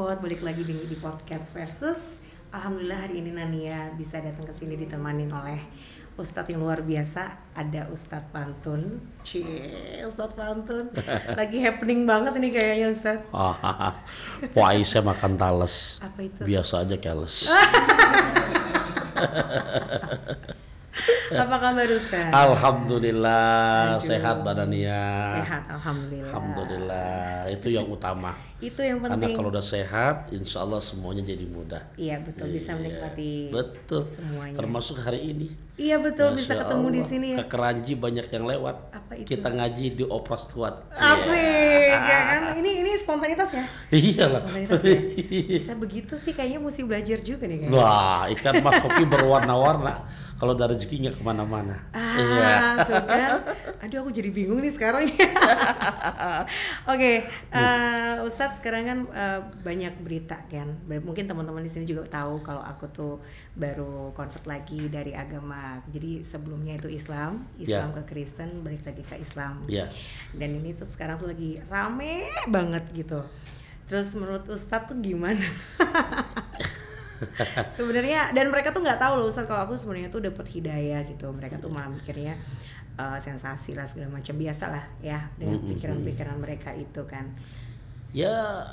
Ustadz, balik lagi di podcast Versus. Alhamdulillah hari ini Nania bisa datang ke sini ditemanin oleh Ustadz yang luar biasa. Ada Ustadz Pantun. Ustadz Pantun. Lagi happening banget ini kayaknya Ustadz. Puasa makan tales. Apa itu? Biasa aja keles. Apa kabar Ustadz? Alhamdulillah. Aduh. Sehat badannya. Sehat, alhamdulillah. Alhamdulillah. Itu yang utama. Itu yang Karena penting. kalau udah sehat, insya Allah semuanya jadi mudah. Iya betul, bisa menikmati Betul. semuanya. Termasuk hari ini. Iya betul, bisa Masya ketemu di Allah. sini ya. Ke Keranji banyak yang lewat. Apa itu? Kita ngaji di Opras Kuat. Asik, ya kan? Ini spontanitas ya? Iyalah. Spontanitas ya? Bisa begitu sih, kayaknya mesti belajar juga nih kayaknya. Wah, ikan mas kopi berwarna-warna. Kalau ada rezeki nggak kemana-mana. Iya. Tuh kan. Aduh, aku jadi bingung nih sekarang. Oke, Ustadz sekarang kan banyak berita kan. Mungkin teman-teman di sini juga tahu kalau aku tuh baru convert lagi dari agama. Jadi sebelumnya itu Islam ke Kristen, balik lagi ke Islam. Yeah. Dan ini tuh sekarang tuh lagi rame banget gitu. Terus menurut Ustadz tuh gimana? Sebenarnya, dan mereka tuh nggak tahu loh Ustadz kalau aku sebenarnya tuh dapat hidayah gitu. Mereka tuh malah mikirnya sensasi lah segala macam, biasa lah ya dengan pikiran-pikiran mereka itu kan. Ya,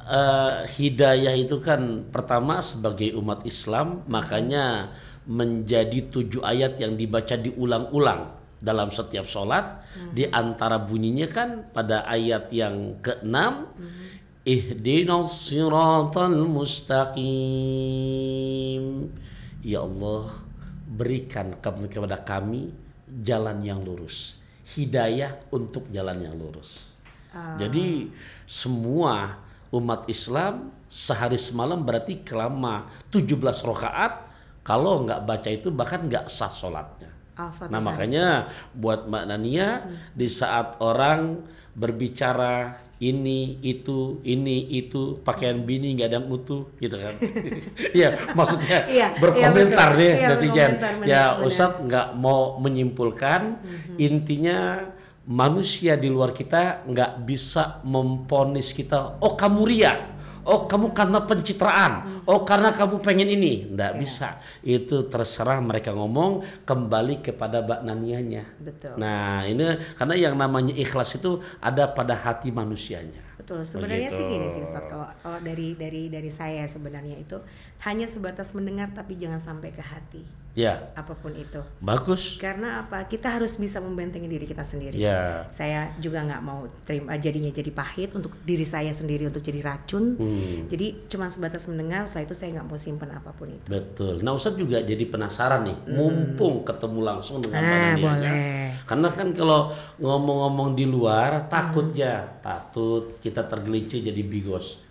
hidayah itu kan pertama sebagai umat Islam, makanya menjadi 7 ayat yang dibaca diulang-ulang dalam setiap sholat. Di antara bunyinya kan pada ayat yang ke-6, Ihdinas siratal mustaqim. Ya Allah, berikan kepada kami jalan yang lurus. Hidayah untuk jalan yang lurus. Jadi semua umat Islam sehari semalam berarti kelama 17 rakaat, kalau nggak baca itu bahkan nggak sah sholatnya. Nah makanya buat Mbak Nania, di saat orang berbicara ini itu pakaian bini nggak ada mutu gitu kan. Ya maksudnya berkomentar nih netizen. Ya Ustadz nggak mau menyimpulkan, intinya manusia di luar kita nggak bisa memponis kita, oh kamu ria, oh kamu karena pencitraan, oh karena kamu pengen ini. Nggak bisa, itu terserah mereka ngomong, kembali kepada Mbak Nanianya. Betul. Nah ini karena yang namanya ikhlas itu ada pada hati manusianya. Betul, sebenarnya sih gini sih Ustadz, kalau dari saya sebenarnya itu hanya sebatas mendengar tapi jangan sampai ke hati. Ya. Apapun itu. Bagus. Karena apa? Kita harus bisa membentengi diri kita sendiri. Ya. Saya juga nggak mau terima jadinya jadi pahit untuk diri saya sendiri, untuk jadi racun. Jadi cuma sebatas mendengar, setelah itu saya nggak mau simpan apapun itu. Betul. Nah Ustadz juga jadi penasaran nih, mumpung ketemu langsung dengan Mbak Nania. Boleh. Karena kan kalau ngomong-ngomong di luar takut kita tergelincir jadi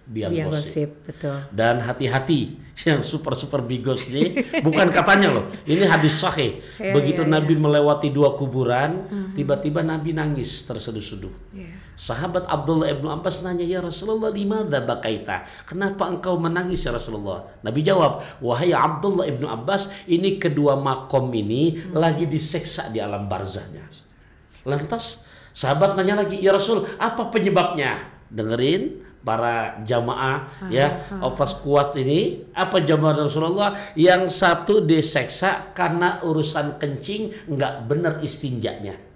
biang gosip. Betul. Dan hati-hati yang super bigos nih, bukan katanya loh, ini hadis sahih. Begitu Nabi melewati 2 kuburan, tiba-tiba Nabi nangis terseduh-seduh. Sahabat Abdullah ibnu Abbas nanya, ya Rasulullah, limadza bakaita? Kenapa engkau menangis ya Rasulullah? Nabi jawab, wahai Abdullah ibnu Abbas, ini kedua makom ini lagi diseksa di alam barzahnya. Lantas sahabat nanya lagi, ya Rasul, apa penyebabnya? Dengerin para jamaah Opras Kuat ini, apa jamaah Rasulullah? Yang satu diseksa karena urusan kencing nggak benar istinjanya.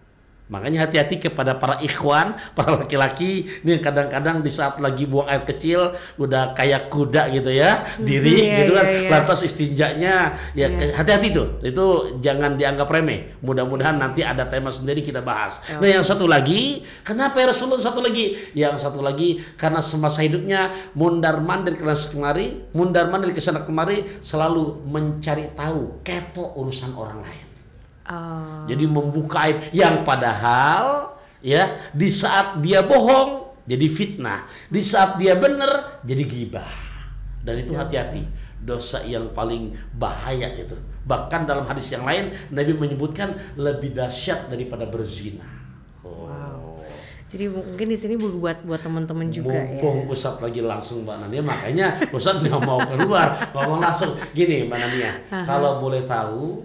Makanya hati-hati kepada para ikhwan, para laki-laki ini, kadang-kadang di saat lagi buang air kecil udah kayak kuda gitu ya, diri gitu kan, lantas istinjanya hati-hati tuh, itu jangan dianggap remeh. Mudah-mudahan nanti ada tema sendiri kita bahas. Nah yang satu lagi, kenapa ya Rasulullah satu lagi? Yang satu lagi karena semasa hidupnya mundar-mandir ke sana kemari, selalu mencari tahu, kepo urusan orang lain. Jadi membuka aib yang padahal ya di saat dia bohong jadi fitnah, di saat dia benar jadi ghibah. Dan itu hati-hati, dosa yang paling bahaya itu. Bahkan dalam hadis yang lain Nabi menyebutkan lebih dahsyat daripada berzina. Jadi mungkin di sini buat teman-teman juga mumpung Ustadz lagi langsung Mbak Nania, makanya Ustadz nggak mau keluar, ngomong langsung gini Mbak Nania. Kalau boleh tahu,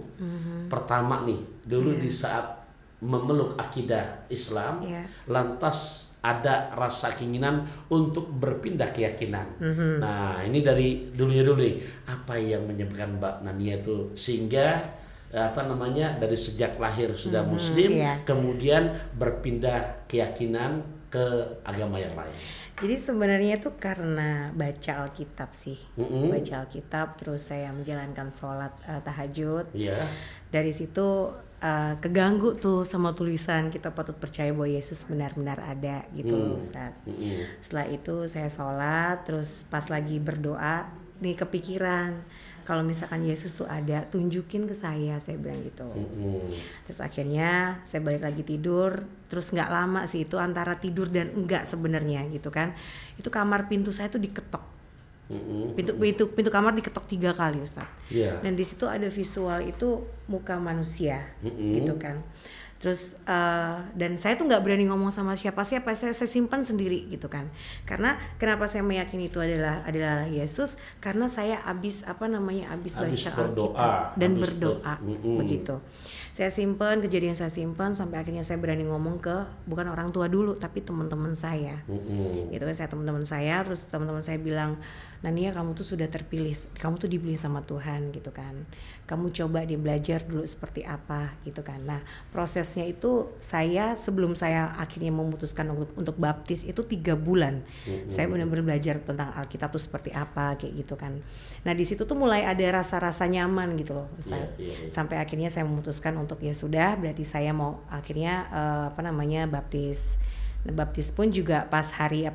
pertama nih dulu di saat memeluk akidah Islam, lantas ada rasa keinginan untuk berpindah keyakinan. Nah, ini dari dulunya dulu nih, apa yang menyebabkan Mbak Nania itu sehingga dari sejak lahir sudah Muslim, kemudian berpindah keyakinan ke agama yang lain. Jadi sebenarnya itu karena baca Alkitab sih, baca Alkitab, terus saya menjalankan sholat tahajud. Dari situ keganggu tuh sama tulisan kita patut percaya bahwa Yesus benar-benar ada gitu, Ustaz. Setelah itu saya sholat, terus pas lagi berdoa nih kepikiran kalau misalkan Yesus tuh ada, tunjukin ke saya bilang gitu. Terus akhirnya saya balik lagi tidur, terus nggak lama sih itu antara tidur dan enggak sebenarnya gitu kan, itu kamar pintu saya tuh diketok. Pintu kamar diketok 3 kali, Ustaz. Dan di situ ada visual itu muka manusia gitu kan. Terus dan saya tuh nggak berani ngomong sama siapa-siapa, saya simpan sendiri gitu kan. Karena kenapa saya meyakini itu adalah Yesus? Karena saya habis baca Alkitab dan berdoa begitu. Saya simpan, kejadian saya simpan sampai akhirnya saya berani ngomong ke bukan orang tua dulu tapi teman-teman saya. Gitu kan, teman-teman saya, terus teman-teman saya bilang, Nania, kamu tuh sudah terpilih, kamu tuh dipilih sama Tuhan gitu kan. Kamu coba belajar dulu seperti apa gitu kan. Nah, prosesnya itu sebelum saya akhirnya memutuskan untuk baptis itu 3 bulan. Saya benar-benar belajar tentang Alkitab tuh seperti apa kayak gitu kan. Nah, di situ tuh mulai ada rasa-rasa nyaman gitu loh, Ustaz. Sampai akhirnya saya memutuskan untuk ya sudah, berarti saya mau akhirnya baptis. Nah, baptis pun juga pas hari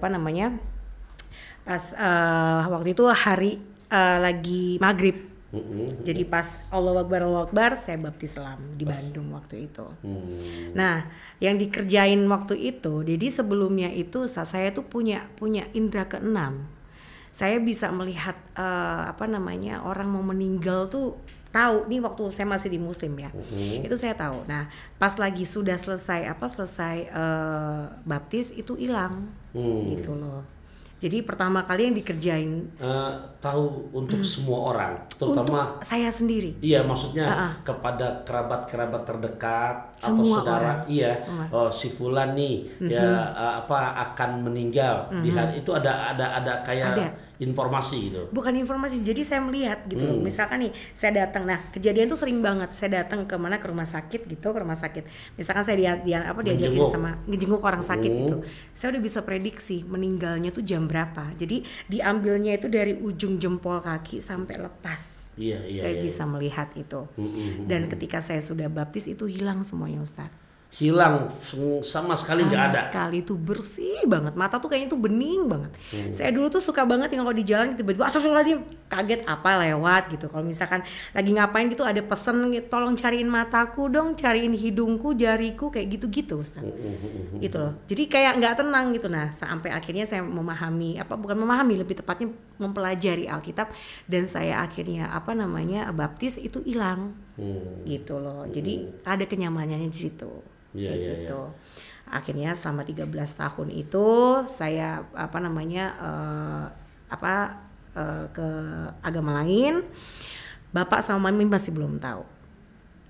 waktu itu hari lagi maghrib. Jadi pas Allahu Akbar saya baptis di Bandung waktu itu. Nah, yang dikerjain waktu itu, jadi sebelumnya itu saya tuh punya indera keenam. Saya bisa melihat orang mau meninggal tuh tahu nih waktu saya masih di Muslim ya. Itu saya tahu. Nah, pas lagi sudah selesai baptis itu hilang gitu loh. Jadi pertama kali yang dikerjain tahu untuk semua orang, terutama untuk saya sendiri. Iya, maksudnya kepada kerabat-kerabat terdekat semua atau saudara. Orang. Iya, si fulan nih akan meninggal di hari itu ada kayak informasi gitu. Bukan informasi, jadi saya melihat gitu loh. Misalkan nih saya datang, nah kejadian tuh sering banget. Saya datang ke rumah sakit gitu, ke rumah sakit. Misalkan saya diajakin sama ngejenguk orang sakit gitu. Saya udah bisa prediksi meninggalnya tuh jam berapa. Jadi diambilnya itu dari ujung jempol kaki sampai lepas. Saya bisa melihat itu. Dan ketika saya sudah baptis itu hilang semuanya, Ustaz. Hilang sama sekali nggak ada. Sama sekali, itu bersih banget, mata tuh kayaknya tuh bening banget. Saya dulu tuh suka banget kalau di jalan tiba-tiba astagfirullahaladzim, kaget apa lewat gitu. Kalau misalkan lagi ngapain gitu ada pesen tolong cariin mataku dong, cariin hidungku, jariku, kayak gitu-gitu, Ustaz. Gitu loh. Jadi kayak nggak tenang gitu. Nah, sampai akhirnya saya lebih tepatnya mempelajari Alkitab, dan saya akhirnya baptis itu hilang. Gitu loh. Jadi ada kenyamanannya di situ. Gitu. Akhirnya selama 13 tahun itu saya ke agama lain. Bapak sama mami masih belum tahu.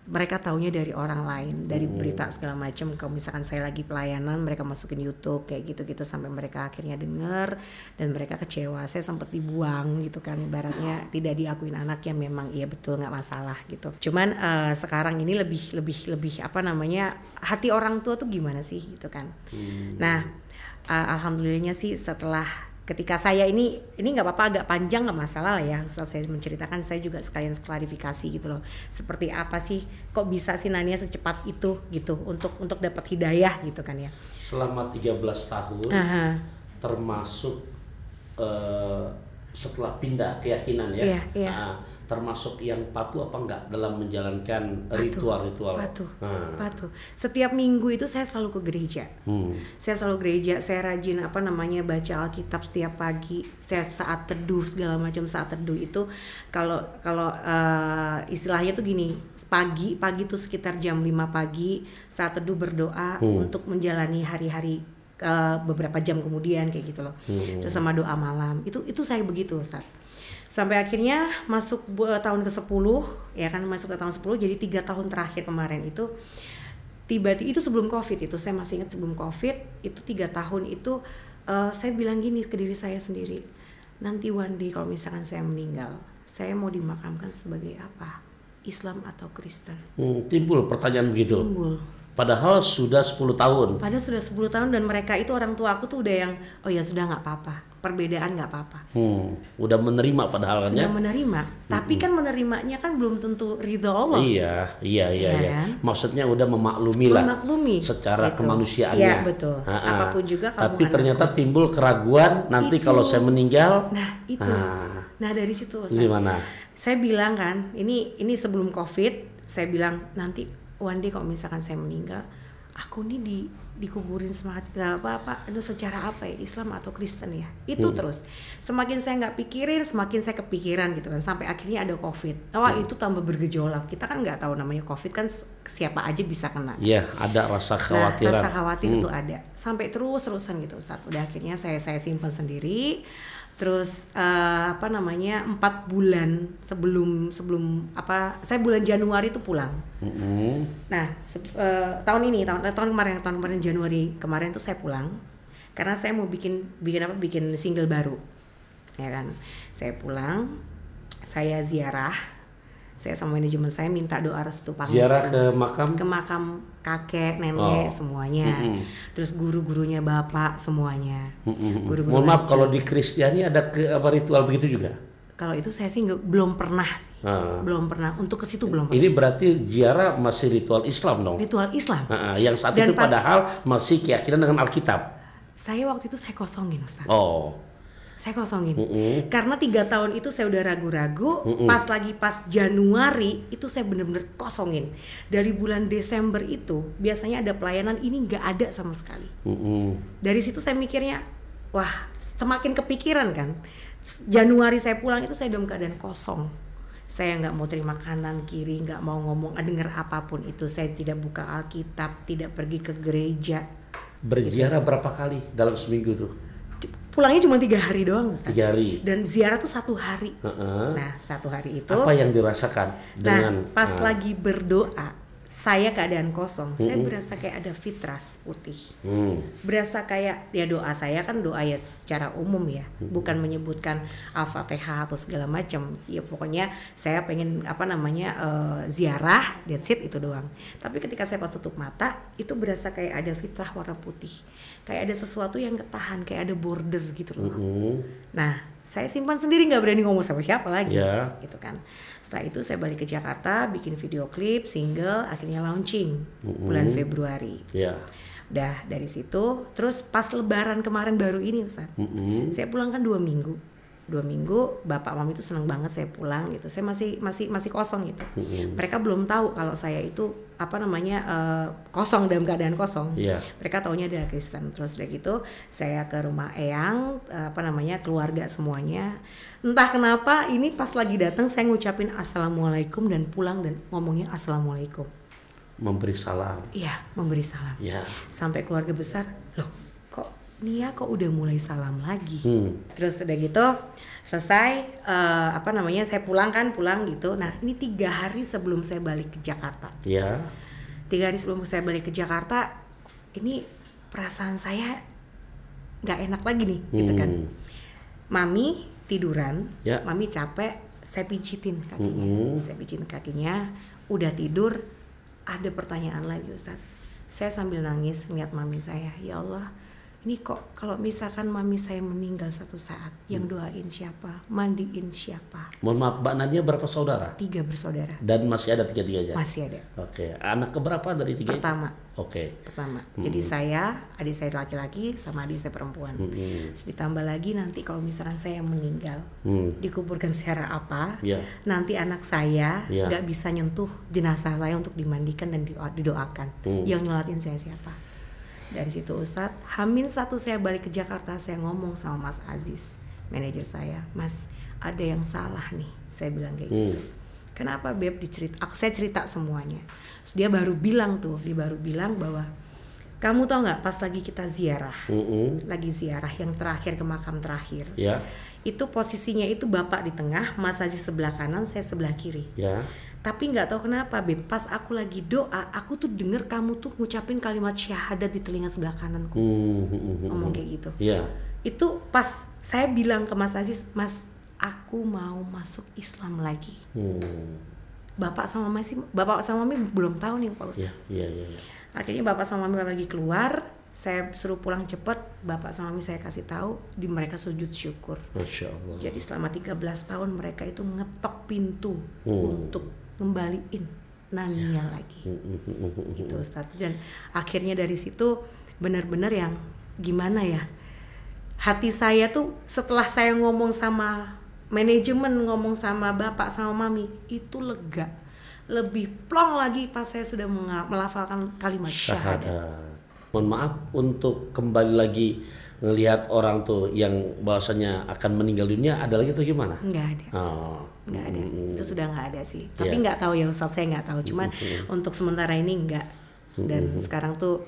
Mereka taunya dari orang lain, dari berita segala macam. Kalau misalkan saya lagi pelayanan, mereka masukin YouTube kayak gitu-gitu sampai mereka akhirnya dengar dan mereka kecewa. Saya sempat dibuang gitu kan, ibaratnya tidak diakuin anak yang memang iya betul nggak masalah gitu. Cuman sekarang ini lebih hati orang tua tuh gimana sih gitu kan. Nah, alhamdulillahnya sih setelah ketika saya ini nggak apa-apa agak panjang, nggak masalah lah ya. Setelah saya menceritakan, saya juga sekalian klarifikasi gitu loh. Seperti apa sih, kok bisa sih Nania secepat itu gitu untuk dapat hidayah gitu kan ya. Selama 13 tahun termasuk setelah pindah keyakinan ya. Termasuk yang patuh apa enggak dalam menjalankan ritual-ritual? Patuh. Setiap minggu itu saya selalu ke gereja. Saya selalu gereja, saya rajin baca Alkitab setiap pagi. Saya saat teduh segala macam, saat teduh itu kalau istilahnya tuh gini, pagi tuh sekitar jam 5 pagi saat teduh berdoa untuk menjalani hari-hari beberapa jam kemudian kayak gitu loh. Terus sama doa malam. Itu saya begitu, Ustaz. Sampai akhirnya masuk tahun ke-10 ya kan, masuk ke tahun 10, jadi 3 tahun terakhir kemarin itu tiba-tiba itu sebelum COVID, itu saya masih ingat sebelum COVID itu 3 tahun itu saya bilang gini ke diri saya sendiri, nanti one day kalau misalkan saya meninggal, saya mau dimakamkan sebagai apa? Islam atau Kristen? Timbul pertanyaan begitu. Timbul. Padahal sudah 10 tahun. Padahal sudah 10 tahun dan mereka itu orang tua aku tuh udah yang oh ya sudah nggak apa-apa, perbedaan nggak apa-apa. Udah menerima padahal kan ya. Sudah menerima, tapi kan menerimanya kan belum tentu ridho Allah. Iya. Kan? Maksudnya udah memaklumi lah. Memaklumi. Secara gitu. kemanusiaannya. Iya betul. Apapun juga kalau tapi ternyata timbul keraguan nanti kalau saya meninggal. Nah itu. Nah dari situ. Gimana? Saya bilang kan, ini sebelum COVID, saya bilang nanti one day kalau misalkan saya meninggal, aku nih dikuburin secara apa ya, Islam atau Kristen ya, itu terus semakin saya nggak pikirin semakin saya kepikiran gitu kan, sampai akhirnya ada COVID. Itu tambah bergejolak, kita kan nggak tahu namanya COVID kan siapa aja bisa kena. Iya, ada rasa khawatiran. Rasa khawatir itu ada, sampai terusan gitu Ustaz. Udah akhirnya saya simpan sendiri. Terus 4 bulan sebelum saya bulan Januari itu pulang. Nah tahun kemarin Januari kemarin tuh saya pulang karena saya mau bikin single baru, ya kan. Saya pulang, saya ziarah, saya sama manajemen saya minta doa restu pangestu. Ziarah ke makam kakek, nenek, semuanya. Terus guru-gurunya bapak semuanya. Guru-guru mohon maaf, kalau di Kristiani ada ritual begitu juga? Kalau itu saya sih belum pernah sih. Belum pernah, untuk ke situ belum pernah. Ini berarti ziarah masih ritual Islam dong? Ritual Islam. Yang saat itu padahal masih keyakinan dengan Alkitab. Saya waktu itu saya kosongin Ustaz. Saya kosongin. Karena 3 tahun itu saya udah ragu-ragu. Pas Januari itu saya bener-bener kosongin. Dari bulan Desember itu biasanya ada pelayanan, ini nggak ada sama sekali. Dari situ saya mikirnya, wah semakin kepikiran kan. Januari saya pulang itu saya dalam keadaan kosong. Saya nggak mau terima kanan kiri, nggak mau ngomong, dengar apapun itu. Saya tidak buka Alkitab, tidak pergi ke gereja. Berziarah berapa kali dalam seminggu tuh? Pulangnya cuma 3 hari doang Ustaz. 3 hari. Dan ziarah tuh 1 hari. Nah 1 hari itu apa yang dirasakan dengan pas lagi berdoa, saya keadaan kosong, saya berasa kayak ada fitras putih. Berasa kayak ya doa saya kan doa ya secara umum ya, bukan menyebutkan Al-Fatihah atau segala macam. Ya pokoknya saya pengen ziarah, that's it, itu doang. Tapi ketika saya pas tutup mata, itu berasa kayak ada fitrah warna putih. Kayak ada sesuatu yang ketahan, kayak ada border gitu loh. Nah, saya simpan sendiri, nggak berani ngomong sama siapa lagi, gitu kan. Setelah itu saya balik ke Jakarta, bikin video klip, single, akhirnya launching bulan Februari. Udah dari situ, terus pas Lebaran kemarin baru ini Ustaz, saya pulang kan 2 minggu. 2 minggu, bapak mami itu seneng banget saya pulang gitu. Saya masih kosong gitu. Mereka belum tahu kalau saya itu kosong, dalam keadaan kosong. Mereka taunya adalah Kristen. Terus udah gitu, saya ke rumah eyang, keluarga semuanya. Entah kenapa ini pas lagi datang saya ngucapin assalamualaikum dan pulang dan ngomongnya assalamualaikum. Memberi salam. Iya, memberi salam. Sampai keluarga besar, loh Nia kok udah mulai salam lagi. Terus udah gitu selesai, saya pulang gitu. Nah ini 3 hari sebelum saya balik ke Jakarta. 3 hari sebelum saya balik ke Jakarta, ini perasaan saya nggak enak lagi nih, gitu kan. Mami tiduran, mami capek, saya pijitin kakinya. Udah tidur, ada pertanyaan lagi Ustaz. Saya sambil nangis ngeliat mami saya, ya Allah, ini kok kalau misalkan mami saya meninggal suatu saat, yang doain siapa, mandiin siapa? Mohon maaf, Mbak Nadia berapa saudara? 3 bersaudara. Dan masih ada 3-3-nya? Masih ada. Oke, anak keberapa dari 3? Pertama. Pertama. Jadi saya, adik saya laki-laki sama adik saya perempuan. Ditambah lagi nanti kalau misalkan saya meninggal, dikuburkan secara apa, nanti anak saya nggak bisa nyentuh jenazah saya untuk dimandikan dan didoakan. Yang nyolatin saya siapa? Dari situ Ustadz, H-1 saya balik ke Jakarta, saya ngomong sama Mas Aziz, manajer saya, Mas ada yang salah nih, saya bilang kayak gitu. Kenapa Beb? Saya cerita semuanya. Terus dia baru bilang bahwa kamu tau nggak pas lagi kita ziarah, lagi ziarah yang terakhir ke makam terakhir, itu posisinya itu bapak di tengah, Mas Aziz sebelah kanan, saya sebelah kiri. Tapi nggak tahu kenapa Beb, pas aku lagi doa, aku tuh denger kamu tuh ngucapin kalimat syahadat di telinga sebelah kananku. Ngomong kayak gitu. Iya. Itu pas saya bilang ke Mas Aziz, Mas, aku mau masuk Islam lagi. Bapak sama Mami belum tahu nih Pak Ustadz. Iya. Akhirnya Bapak sama Mami lagi keluar, saya suruh pulang cepet, Bapak sama Mami saya kasih tahu, di mereka sujud syukur. Masya Allah. Jadi selama 13 tahun mereka itu ngetok pintu untuk ngembaliin Nania lagi. Itu Ustadz. Dan akhirnya dari situ benar-benar yang gimana ya, hati saya tuh setelah saya ngomong sama manajemen, ngomong sama Bapak sama Mami, itu lega. Lebih plong lagi pas saya sudah melafalkan kalimat syahadat. Mohon maaf, untuk kembali lagi ngelihat orang tuh yang bahwasanya akan meninggal dunia, ada lagi tuh gimana? Nggak ada. Nggak ada. Itu sudah nggak ada sih. Tapi nggak tahu ya Ustaz, saya nggak tahu. Cuman untuk sementara ini nggak. Dan sekarang tuh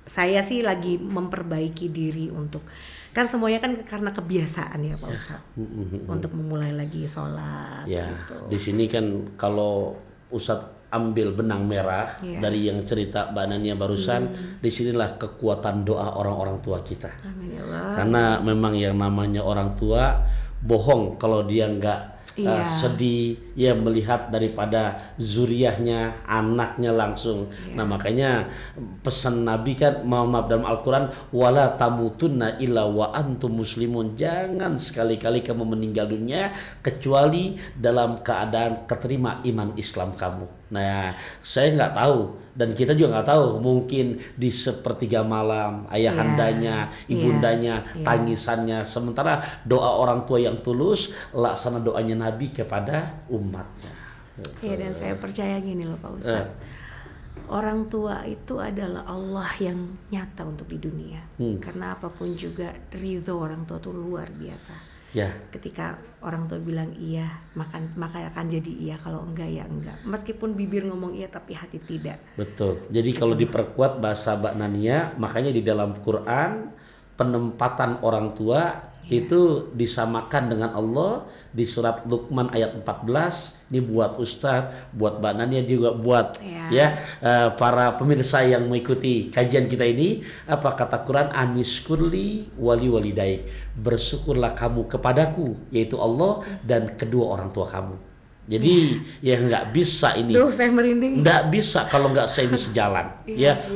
saya sih lagi memperbaiki diri untuk, kan semuanya kan karena kebiasaan ya Pak Ustadz, untuk memulai lagi sholat. Ya, gitu. di sini kan kalau Ustadz ambil benang merah dari yang cerita Mbak Nania barusan, disinilah kekuatan doa orang-orang tua kita. Amin ya Allah. Karena memang yang namanya orang tua bohong kalau dia nggak sedih ya melihat daripada zuriyahnya, anaknya langsung. Nah makanya pesan Nabi kan maaf dalam Al-Quran, wala tamutunna illa wa antum muslimun, jangan sekali-kali kamu meninggal dunia kecuali dalam keadaan keterima iman Islam kamu. Nah saya nggak tahu dan kita juga nggak tahu, mungkin di sepertiga malam ayahandanya, ibundanya, tangisannya, sementara doa orang tua yang tulus, laksana doanya Nabi kepada umatnya. Iya, dan saya percaya gini loh Pak Ustadz, orang tua itu adalah Allah yang nyata untuk di dunia. Karena apapun juga ridho orang tua tuh luar biasa. Ketika orang tua bilang iya, maka akan jadi iya, kalau enggak ya enggak. Meskipun bibir ngomong iya tapi hati tidak. Betul. Jadi kalau diperkuat bahasa Mbak Nania, makanya di dalam Quran penempatan orang tua itu disamakan dengan Allah di surat Luqman ayat 14. Ini buat Ustadz, buat Mbak Nania juga, buat para pemirsa yang mengikuti kajian kita ini. Apa kata Quran? Anishkurli wali walidaik, bersyukurlah kamu kepadaku, yaitu Allah dan kedua orang tua kamu. Jadi ya nggak bisa ini. Duh, saya merinding. Nggak bisa kalau nggak saya ini sejalan.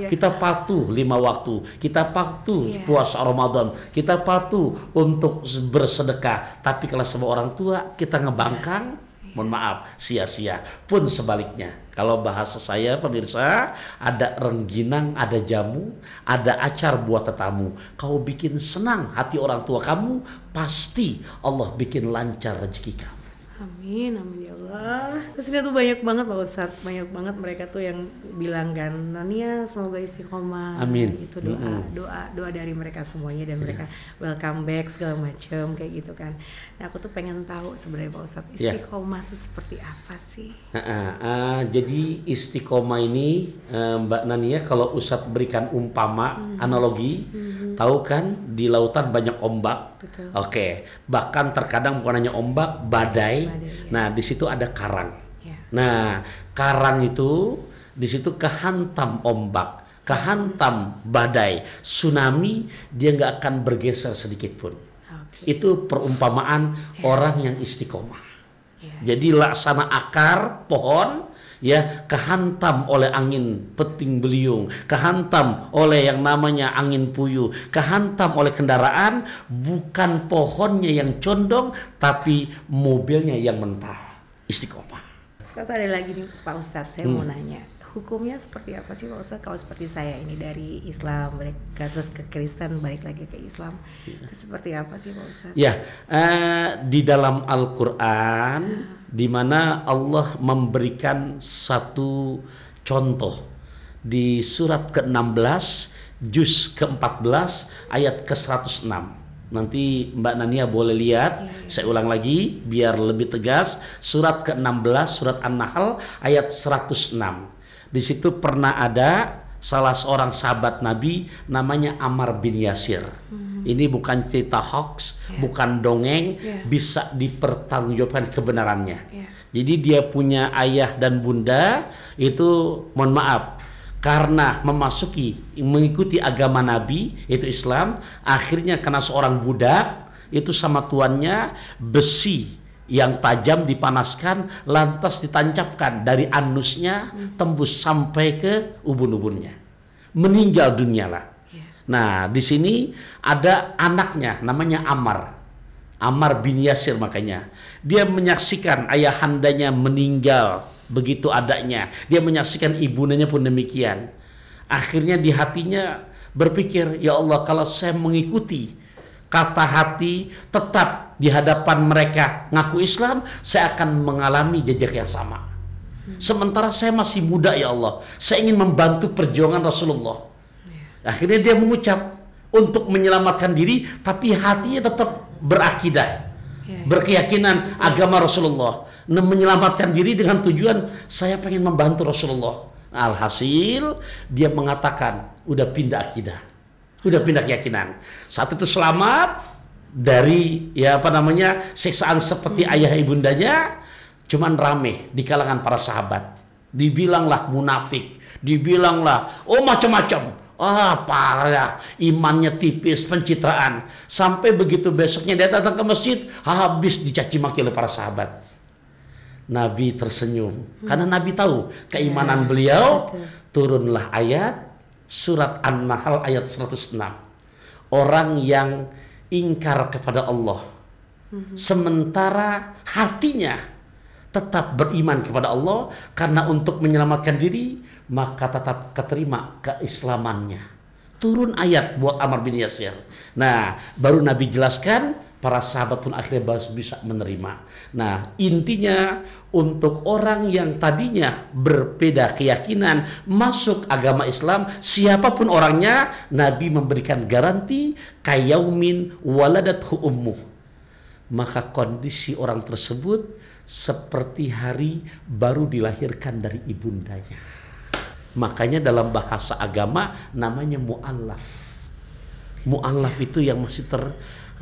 Kita patuh 5 waktu, kita patuh puasa Ramadan, kita patuh untuk bersedekah. Tapi kalau sama orang tua kita ngebangkang, mohon maaf, sia-sia. Pun sebaliknya, kalau bahasa saya pemirsa, ada rengginang, ada jamu, ada acar buat tetamu. Kau bikin senang hati orang tua kamu, pasti Allah bikin lancar rezeki kamu. Amin, amin ya Allah. Terus ini tuh banyak banget Pak Ustadz, banyak banget mereka tuh yang bilang kan, Nania semoga istiqomah. Amin. Itu doa dari mereka semuanya, dan mereka welcome back segala macam kayak gitu kan. Nah aku tuh pengen tahu sebenarnya Pak Ustadz, istiqomah tuh seperti apa sih? Jadi istiqomah ini Mbak Nania, kalau Ustadz berikan umpama analogi, tahu kan di lautan banyak ombak. Betul. Oke, bahkan terkadang bukan hanya ombak, badai. Nah, di situ ada karang. Nah, karang itu di situ kehantam ombak, kehantam badai, tsunami, dia nggak akan bergeser sedikit pun. Itu perumpamaan orang yang istiqomah. Jadi laksana akar pohon, kehantam oleh angin peting beliung, kehantam oleh yang namanya angin puyuh, kehantam oleh kendaraan, bukan pohonnya yang condong tapi mobilnya yang mentah. Istiqomah. Sekarang ada lagi nih Pak Ustadz, saya mau nanya, hukumnya seperti apa sih Pak Ustadz kalau seperti saya ini dari Islam balik terus ke Kristen, balik lagi ke Islam, itu seperti apa sih Pak Ustadz? Di dalam Al-Quran di mana Allah memberikan satu contoh di surat ke-16 juz ke-14 ayat ke-106. Nanti Mbak Nania boleh lihat, saya ulang lagi biar lebih tegas. Surat ke-16 surat An-Nahl ayat 106. Di situ pernah ada salah seorang sahabat Nabi namanya Ammar bin Yasir. Ini bukan cerita hoax, bukan dongeng, bisa dipertanggungjawabkan kebenarannya. Jadi dia punya ayah dan bunda itu, mohon maaf, karena mengikuti agama Nabi itu Islam, akhirnya karena seorang budak itu sama tuannya besi yang tajam dipanaskan, lantas ditancapkan dari anusnya tembus sampai ke ubun-ubunnya, meninggal dunia lah. Nah, di sini ada anaknya namanya Ammar bin Yasir, makanya dia menyaksikan ayahandanya meninggal begitu adanya. Dia menyaksikan ibundanya pun demikian. Akhirnya di hatinya berpikir, ya Allah, kalau saya mengikuti kata hati tetap di hadapan mereka ngaku Islam, saya akan mengalami jejak yang sama. Sementara saya masih muda, ya Allah, saya ingin membantu perjuangan Rasulullah. Akhirnya dia mengucap untuk menyelamatkan diri, tapi hatinya tetap berakidah, berkeyakinan agama Rasulullah. Menyelamatkan diri dengan tujuan saya pengen membantu Rasulullah. Alhasil dia mengatakan udah pindah akidah, udah pindah keyakinan. Saat itu selamat dari siksaan seperti ayah ibundanya, cuman rame di kalangan para sahabat. Dibilanglah munafik, dibilanglah macam-macam. Parah, imannya tipis, pencitraan. Sampai begitu besoknya dia datang ke masjid, habis dicaci maki oleh para sahabat. Nabi tersenyum, karena Nabi tahu keimanan beliau. Turunlah ayat surat An-Nahl ayat 106. Orang yang ingkar kepada Allah, sementara hatinya tetap beriman kepada Allah, karena untuk menyelamatkan diri maka tetap keterima keislamannya. Turun ayat buat Ammar bin Yasir. Nah, baru Nabi jelaskan, para sahabat pun akhirnya bisa menerima. Nah, intinya untuk orang yang tadinya berbeda keyakinan masuk agama Islam, siapapun orangnya, Nabi memberikan garansi kayaumin waladathu ummuh. Maka kondisi orang tersebut seperti hari baru dilahirkan dari ibundanya. Makanya dalam bahasa agama namanya mu'allaf. Mu'allaf itu yang masih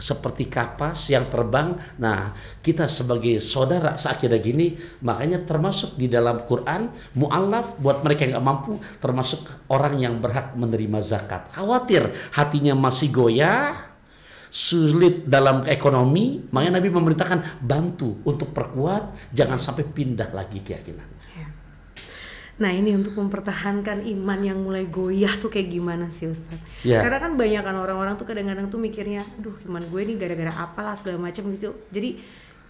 seperti kapas yang terbang. Nah, kita sebagai saudara seakidah gini, makanya termasuk di dalam Quran mu'allaf buat mereka yang nggak mampu, termasuk orang yang berhak menerima zakat. Khawatir hatinya masih goyah, sulit dalam ekonomi, makanya Nabi memerintahkan bantu untuk perkuat, jangan sampai pindah lagi keyakinan. Nah, ini untuk mempertahankan iman yang mulai goyah tuh kayak gimana sih, Ustaz? Karena kan banyak kan orang-orang tuh kadang-kadang tuh mikirnya, aduh iman gue nih gara-gara apalah segala macam gitu. Jadi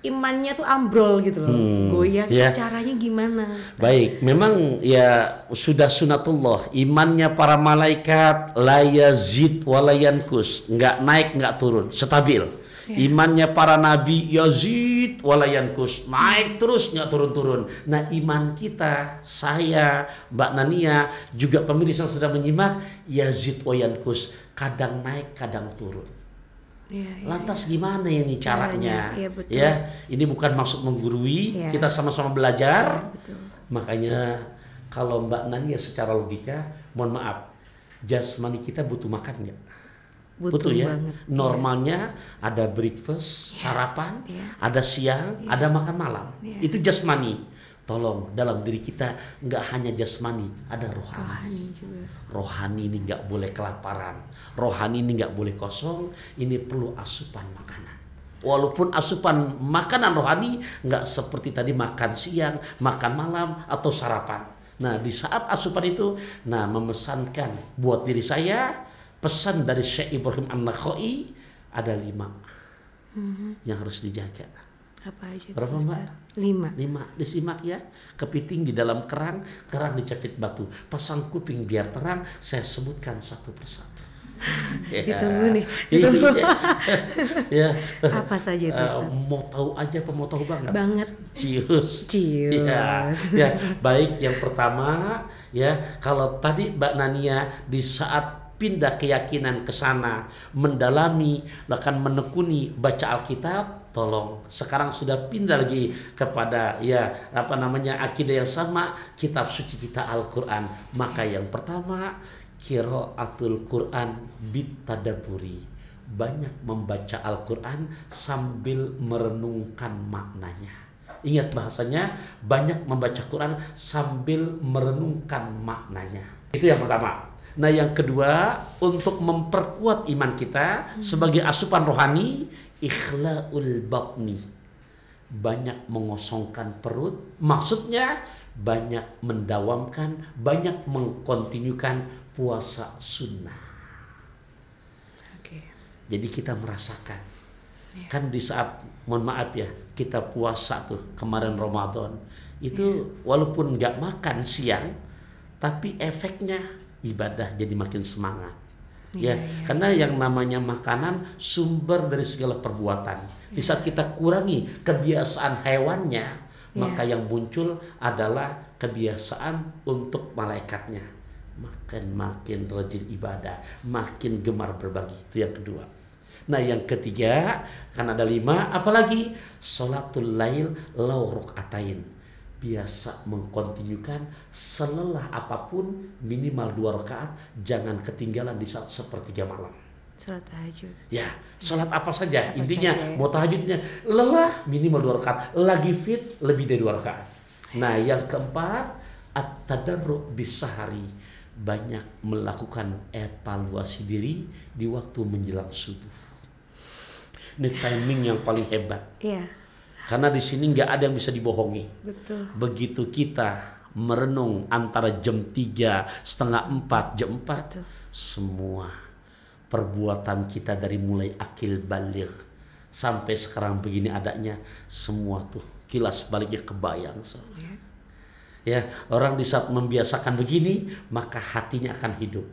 imannya tuh ambrol gitu loh, goyah. Caranya gimana, Ustaz? Baik, memang ya sudah sunatullah, imannya para malaikat la yazid wa la yankus, nggak naik nggak turun, stabil. Imannya para nabi yazid wa la yankus, naik terus nggak turun-turun. Nah, iman kita, saya, Mbak Nania, juga pemirsa yang sedang menyimak, yazid wa yankus, kadang naik kadang turun. Lantas gimana ini caranya? Ini bukan maksud menggurui, kita sama-sama belajar. Makanya kalau Mbak Nania secara logika, mohon maaf, jasmani kita butuh makan nggak? Butuh ya. Banget. Normalnya ada breakfast, sarapan, ada siang, ada makan malam. Itu jasmani. Tolong dalam diri kita nggak hanya jasmani, ada rohani juga. Rohani ini nggak boleh kelaparan, rohani ini nggak boleh kosong. Ini perlu asupan makanan. Walaupun asupan makanan rohani nggak seperti tadi makan siang, makan malam atau sarapan. Nah, di saat asupan itu, memesankan buat diri saya, pesan dari Syekh Ibrahim An-Nakhai ada 5 yang harus dijaga. Apa aja? Berapa, Mbak? 5. Disimak ya. Kepiting di dalam kerang dicapit batu. Pasang kuping biar terang. Saya sebutkan satu persatu. Ditunggu nih. Apa saja itu, Ustaz? Mau tahu aja apa mau tahu banget? Banget. Cius. Baik, yang pertama kalau tadi Mbak Nania di saat pindah keyakinan ke sana, mendalami, bahkan menekuni baca Alkitab, tolong sekarang sudah pindah lagi kepada akidah yang sama, kitab suci kita Al-Quran. Maka yang pertama, qiraatul Quran bitadaburi, banyak membaca Al-Quran sambil merenungkan maknanya. Ingat bahasanya, banyak membaca Quran sambil merenungkan maknanya. Itu yang pertama. Nah, yang kedua, untuk memperkuat iman kita sebagai asupan rohani, ikhlaul batni, banyak mengosongkan perut. Maksudnya banyak mendawamkan, banyak mengkontinukan puasa sunnah. Jadi kita merasakan, kan di saat, mohon maaf ya, kita puasa tuh kemarin Ramadan itu walaupun nggak makan siang, tapi efeknya ibadah jadi makin semangat. Karena yang namanya makanan sumber dari segala perbuatan. Di saat kita kurangi kebiasaan hewannya, maka yang muncul adalah kebiasaan untuk malaikatnya. Makin rajin ibadah, makin gemar berbagi. Itu yang kedua. Nah, yang ketiga, kan ada 5, apalagi sholatul lail law ruk'atain. Biasa mengkontinukan selelah apapun minimal 2 rakaat, jangan ketinggalan di saat sepertiga malam. Sholat tahajud. Ya, sholat apa saja. Intinya mau tahajudnya lelah minimal 2 rakaat, lagi fit lebih dari 2 rakaat. Nah, yang keempat, at-tadarru bisahari, banyak melakukan evaluasi diri di waktu menjelang subuh. Ini timing yang paling hebat. Iya. Karena di sini nggak ada yang bisa dibohongi. Betul. Begitu kita merenung antara jam 3, setengah 4, jam 4, betul, semua perbuatan kita dari mulai akil baligh sampai sekarang begini adanya, semua tuh kilas baliknya kebayang. Ya, orang di saat membiasakan begini, maka hatinya akan hidup.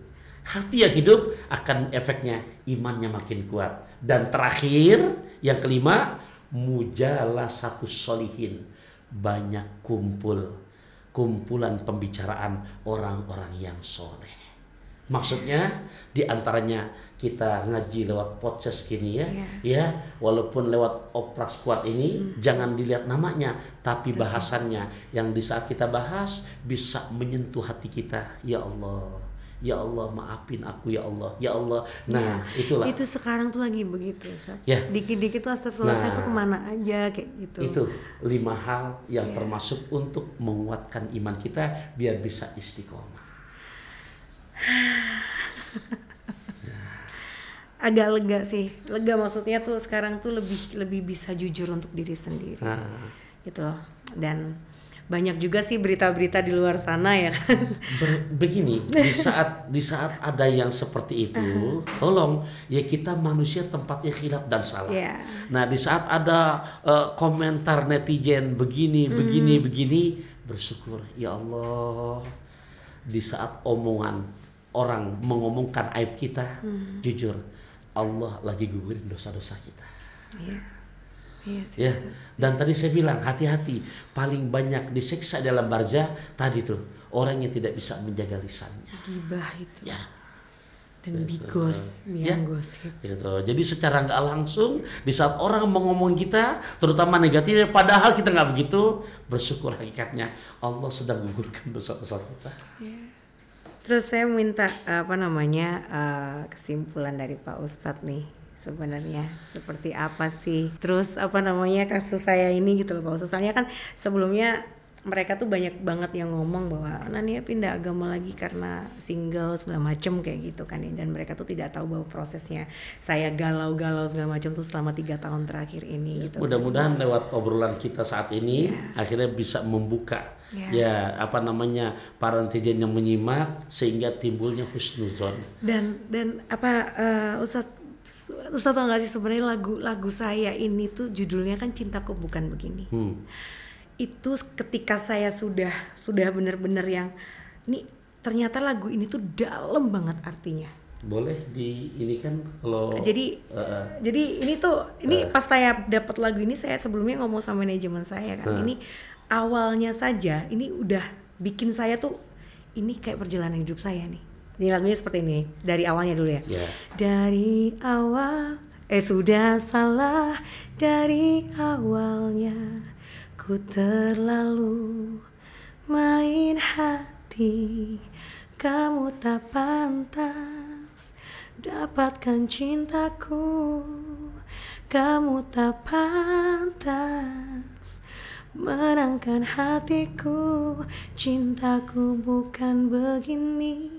Hati yang hidup akan efeknya imannya makin kuat. Dan terakhir, yang kelima, mujalasatus sholihin, banyak kumpulan pembicaraan orang-orang yang soleh. Maksudnya diantaranya kita ngaji lewat podcast gini ya, walaupun lewat Opras Kuat ini jangan dilihat namanya, tapi bahasannya yang di saat kita bahas bisa menyentuh hati kita. Ya Allah, ya Allah, maafin aku ya Allah, ya Allah. Nah, itulah. Itu sekarang tuh lagi begitu, Ustaz. Ya. Dikit-dikit tuh astagfirullah, saya tuh kemana aja kayak gitu. Itu 5 hal yang termasuk untuk menguatkan iman kita biar bisa istiqomah. Agak lega sih. Lega maksudnya tuh sekarang tuh lebih bisa jujur untuk diri sendiri. Gitu loh. Dan banyak juga sih berita-berita di luar sana ya kan. Begini, di saat ada yang seperti itu, tolong ya, kita manusia tempatnya khilaf dan salah. Nah, di saat ada komentar netizen begini, bersyukur ya Allah. Di saat omongan orang mengomongkan aib kita, jujur Allah lagi gugurin dosa-dosa kita. Ya, dan tadi saya bilang hati-hati, paling banyak disiksa dalam barzah tadi tuh orang yang tidak bisa menjaga lisannya. Gibah itu. Ya. Dan bigos, gosip. Gitu. Jadi secara nggak langsung di saat orang mengomong kita, terutama negatifnya, padahal kita nggak begitu, bersyukur hakikatnya Allah sedang menggugurkan dosa-dosa kita. Terus saya minta kesimpulan dari Pak Ustadz nih. Sebenarnya seperti apa sih kasus saya ini gitu loh Pak Ustadz. Soalnya kan sebelumnya mereka tuh banyak banget yang ngomong bahwa Nania pindah agama lagi karena single segala macem kayak gitu kan ya. Dan mereka tuh tidak tahu bahwa prosesnya saya galau-galau segala macam tuh selama 3 tahun terakhir ini gitu. Mudah-mudahan lewat obrolan kita saat ini akhirnya bisa membuka para netizen yang menyimak sehingga timbulnya husnuzon. Dan Ustadz tau gak sih sebenarnya lagu saya ini tuh judulnya kan Cintaku Bukan Begini. Itu ketika saya sudah benar-benar yang ini ternyata lagu ini tuh dalam banget artinya. Boleh ini kan kalau jadi ini pas saya dapat lagu ini, saya sebelumnya ngomong sama manajemen saya kan, ini awalnya saja ini udah bikin saya tuh ini kayak perjalanan hidup saya nih. Ini lagunya seperti ini dari awalnya dulu ya. Dari awal Sudah salah dari awalnya, ku terlalu main hati. Kamu tak pantas dapatkan cintaku. Kamu tak pantas menangkan hatiku. Cintaku bukan begini,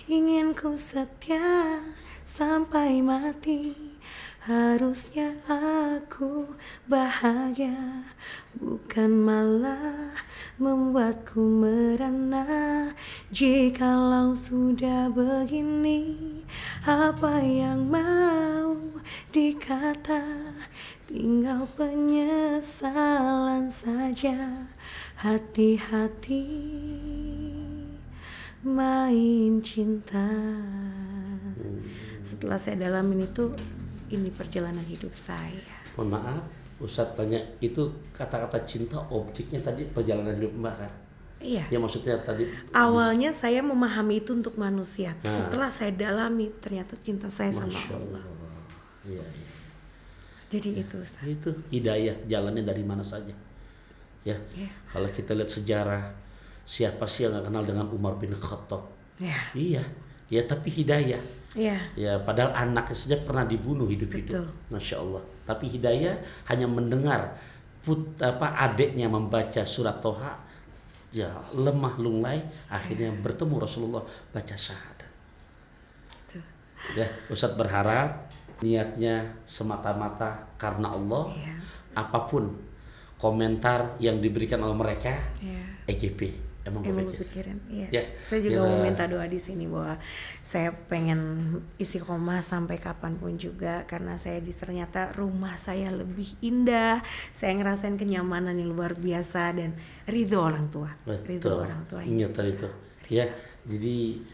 ingin ku setia sampai mati. Harusnya aku bahagia, bukan malah membuatku merana. Jikalau sudah begini, apa yang mau dikata? Tinggal penyesalan saja. Hati-hati main cinta. Setelah saya dalamin itu, ini perjalanan hidup saya. Mohon maaf, Ustadz tanya, itu kata-kata cinta objeknya tadi perjalanan hidup Mbak kan? Iya. Ya maksudnya tadi awalnya saya memahami itu untuk manusia. Setelah saya dalami, ternyata cinta saya sama Allah. Iya. Jadi itu Ustaz. Itu hidayah, jalannya dari mana saja. Ya. Kalau kita lihat sejarah, siapa sih yang nggak kenal dengan Umar bin Khattab? Iya. Ya tapi hidayah. Iya. Ya padahal anaknya saja pernah dibunuh hidup-hidup. Masya Allah. Tapi hidayah hanya mendengar adiknya membaca surat Toha, ya lemah lunglai, akhirnya bertemu Rasulullah baca syahadat. Ya, Ustadz berharap niatnya semata-mata karena Allah. Apapun komentar yang diberikan oleh mereka, EGP. Emang berpikiran, iya. Saya juga mau minta doa di sini bahwa saya pengen istiqomah sampai kapanpun juga, karena saya ternyata rumah saya lebih indah. Saya ngerasain kenyamanan yang luar biasa dan ridho orang tua. Ridho orang tua. Ingat tadi itu. Ya, jadi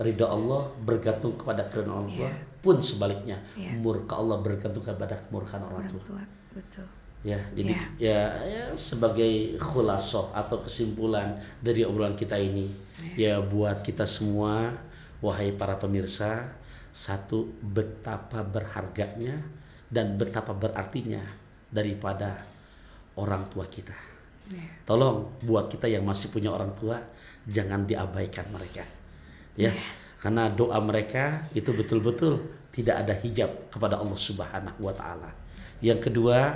ridho Allah bergantung kepada keridhaan Allah, pun sebaliknya murka Allah bergantung kepada kemurkaan orang tua. Betul. Ya, jadi ya sebagai khulasoh atau kesimpulan dari obrolan kita ini, ya buat kita semua, wahai para pemirsa, satu, betapa berharganya dan betapa berartinya daripada orang tua kita. Tolong buat kita yang masih punya orang tua, jangan diabaikan mereka. Ya, karena doa mereka itu betul-betul tidak ada hijab kepada Allah Subhanahu wa taala. Yang kedua,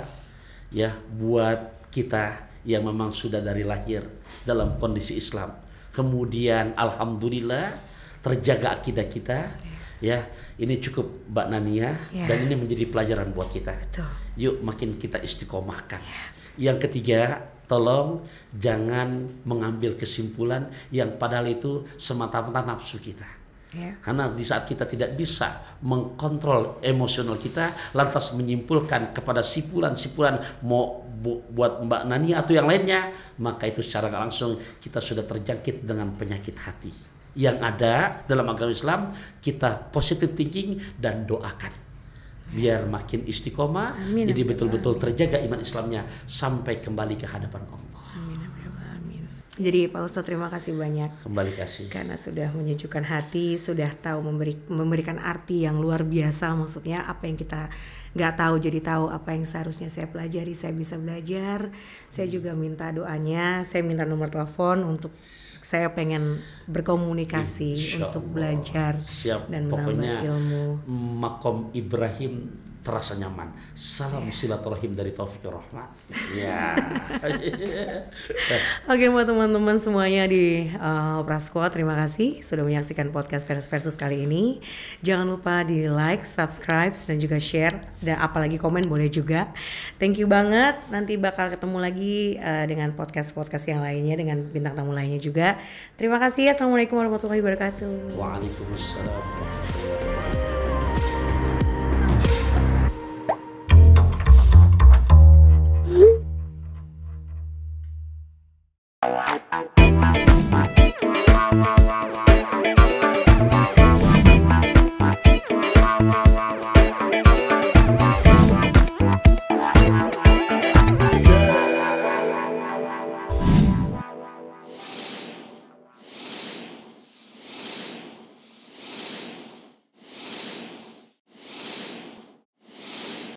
ya buat kita yang memang sudah dari lahir dalam kondisi Islam, kemudian alhamdulillah terjaga akidah kita, ya ini cukup Mbak Nania, dan ini menjadi pelajaran buat kita. Yuk makin kita istiqomahkan. Yang ketiga, tolong jangan mengambil kesimpulan yang padahal itu semata-mata nafsu kita. Karena di saat kita tidak bisa mengkontrol emosional kita, lantas menyimpulkan kepada sipulan-sipulan mau buat Mbak Nani atau yang lainnya, maka itu secara nggak langsung kita sudah terjangkit dengan penyakit hati. Yang ada dalam agama Islam, kita positive thinking dan doakan biar makin istiqomah. Jadi betul-betul terjaga iman Islamnya sampai kembali ke hadapan Allah. Jadi Pak Ustadz terima kasih banyak. Kembali kasih. Karena sudah menyejukkan hati, sudah tahu memberikan arti yang luar biasa. Maksudnya apa yang kita nggak tahu jadi tahu, apa yang seharusnya saya pelajari saya bisa belajar. Saya juga minta doanya, saya minta nomor telepon untuk saya pengen berkomunikasi untuk belajar. Siap, dan menambah ilmu. Makom Ibrahim terasa nyaman. Salam silaturahim dari Taufik Rahmat. Ya. Oke, buat teman-teman semuanya di Opera Squad, terima kasih sudah menyaksikan podcast versus kali ini. Jangan lupa di like, subscribe, dan juga share, dan apalagi komen boleh juga. Thank you banget. Nanti bakal ketemu lagi dengan podcast yang lainnya dengan bintang tamu lainnya juga. Terima kasih. Assalamualaikum warahmatullahi wabarakatuh. Waalaikumsalam.